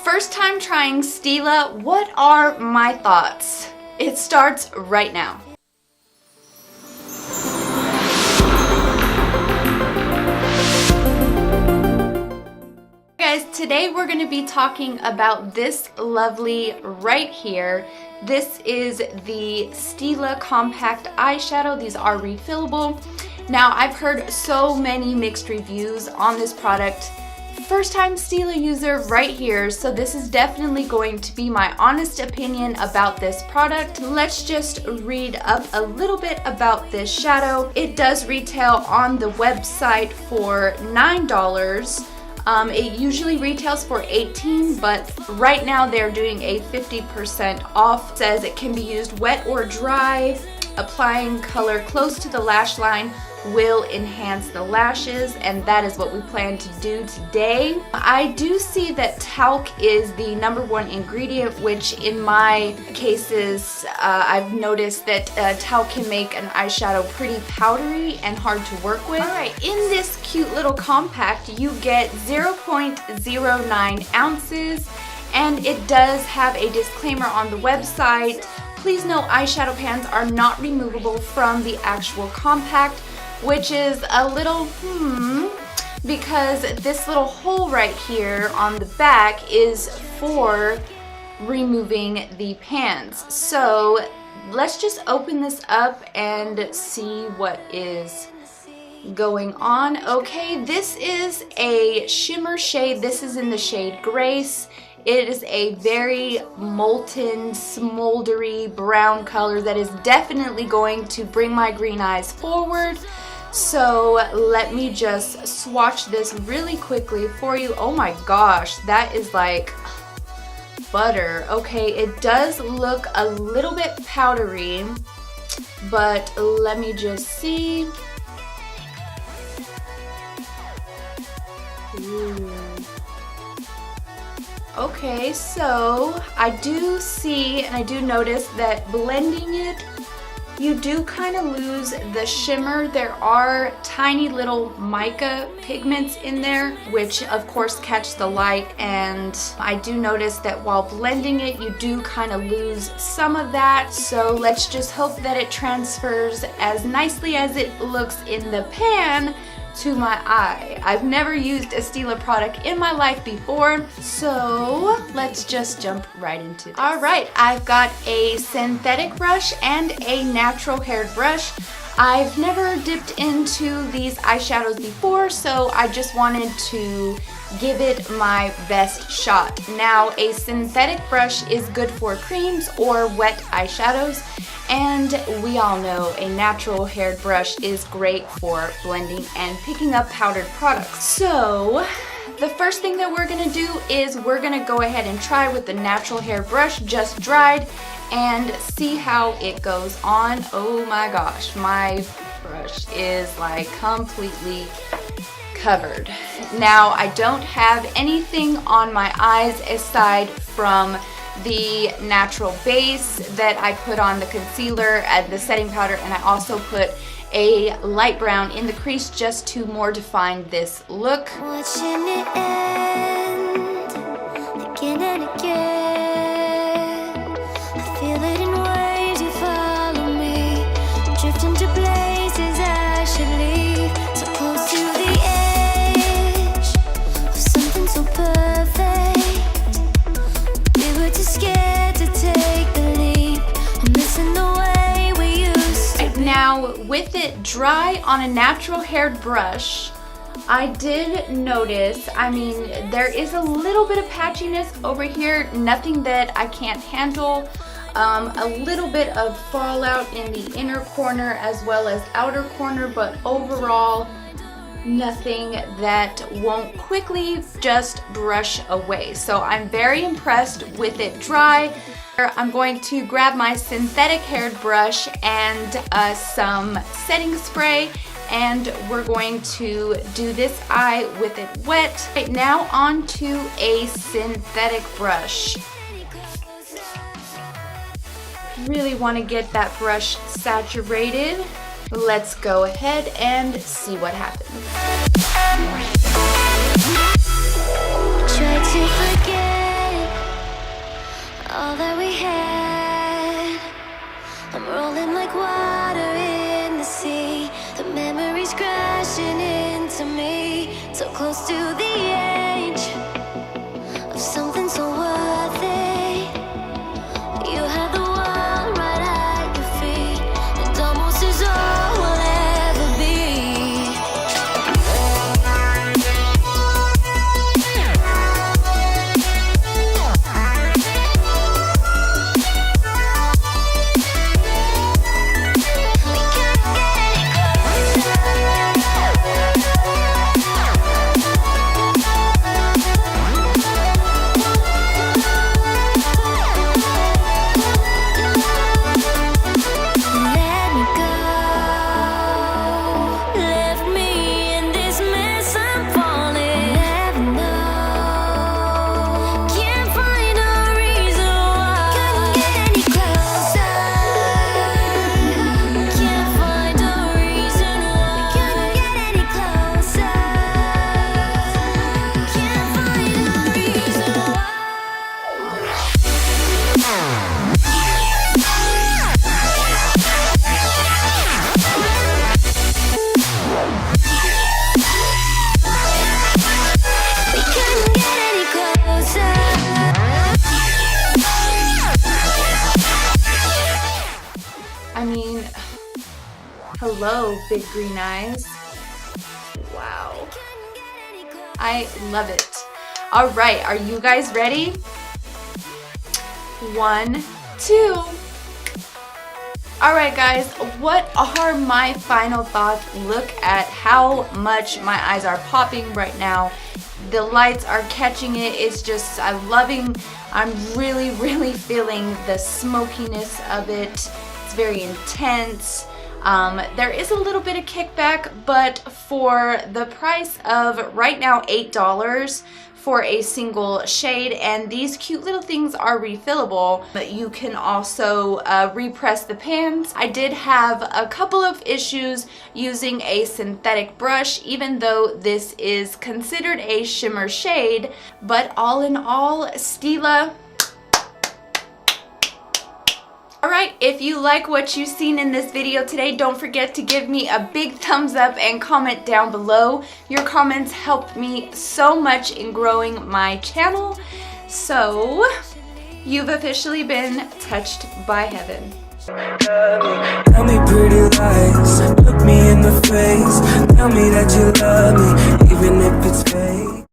First time trying Stila, what are my thoughts? It starts right now. Guys, today we're going to be talking about this lovely right here. This is the Stila compact eyeshadow. These are refillable. Now, I've heard so many mixed reviews on this product. First time Stila user right here, so this is definitely going to be my honest opinion about this product. Let's just read up a little bit about this shadow. It does retail on the website for $9. It usually retails for $18, but right now they're doing a 50% off. It says it can be used wet or dry. Applying color close to the lash line will enhance the lashes, and that is what we plan to do today. I do see that talc is the #1 ingredient, which in my cases, I've noticed that talc can make an eyeshadow pretty powdery and hard to work with. Alright, in this cute little compact, you get 0.09 ounces, and it does have a disclaimer on the website. Please note eyeshadow pans are not removable from the actual compact, which is a little because this little hole right here on the back is for removing the pans. So let's just open this up and see what is going on. Okay, this is a shimmer shade. This is in the shade Grace. It is a very molten, smoldery brown color that is definitely going to bring my green eyes forward. So let me just swatch this really quickly for you. Oh my gosh, that is like butter. Okay, it does look a little bit powdery, but let me just see. Ooh. Okay, so I do see and I do notice that blending it, you do kind of lose the shimmer. There are tiny little mica pigments in there, which of course catch the light, and I do notice that while blending it, you do kind of lose some of that. So let's just hope that it transfers as nicely as it looks in the pan to my eye. I've never used a Stila product in my life before, so let's just jump right into this. Alright, I've got a synthetic brush and a natural haired brush. I've never dipped into these eyeshadows before, so I just wanted to give it my best shot. Now, a synthetic brush is good for creams or wet eyeshadows, and we all know a natural haired brush is great for blending and picking up powdered products. So the first thing that we're gonna do is we're gonna go ahead and try with the natural hair brush just dried and see how it goes on. Oh my gosh, my brush is like completely covered. Now, I don't have anything on my eyes aside from the natural base that I put on the concealer and the setting powder, and I also put a light brown in the crease just to more define this look. Watching it end again and again. I feel it in waves, you follow me, drift into places I should leave, so close to the edge of something so perfect. We were too scared to take the leap. I'm missing the way we used to. Now, with it dry on a natural haired brush, I did notice, I mean, there is a little bit of patchiness over here, nothing that I can't handle. A little bit of fallout in the inner corner as well as outer corner, but overall, nothing that won't quickly just brush away. So I'm very impressed with it dry. I'm going to grab my synthetic haired brush and some setting spray, and we're going to do this eye with it wet. Right now, onto a synthetic brush. Really want to get that brush saturated. Let's go ahead and see what happens. Try to forget Hello, big green eyes. Wow. I love it. All right, are you guys ready? 1, 2. All right, guys, what are my final thoughts? Look at how much my eyes are popping right now. The lights are catching it. It's just, I'm really feeling the smokiness of it. It's very intense. There is a little bit of kickback, but for the price of right now $8 for a single shade, and these cute little things are refillable, but you can also repress the pans. I did have a couple of issues using a synthetic brush, even though this is considered a shimmer shade, but all in all, Stila. Alright, if you like what you've seen in this video today, don't forget to give me a big thumbs up and comment down below. Your comments help me so much in growing my channel. So, you've officially been touched by heaven. Tell me pretty lies, look me in the face, tell me that you love me, even if it's fake.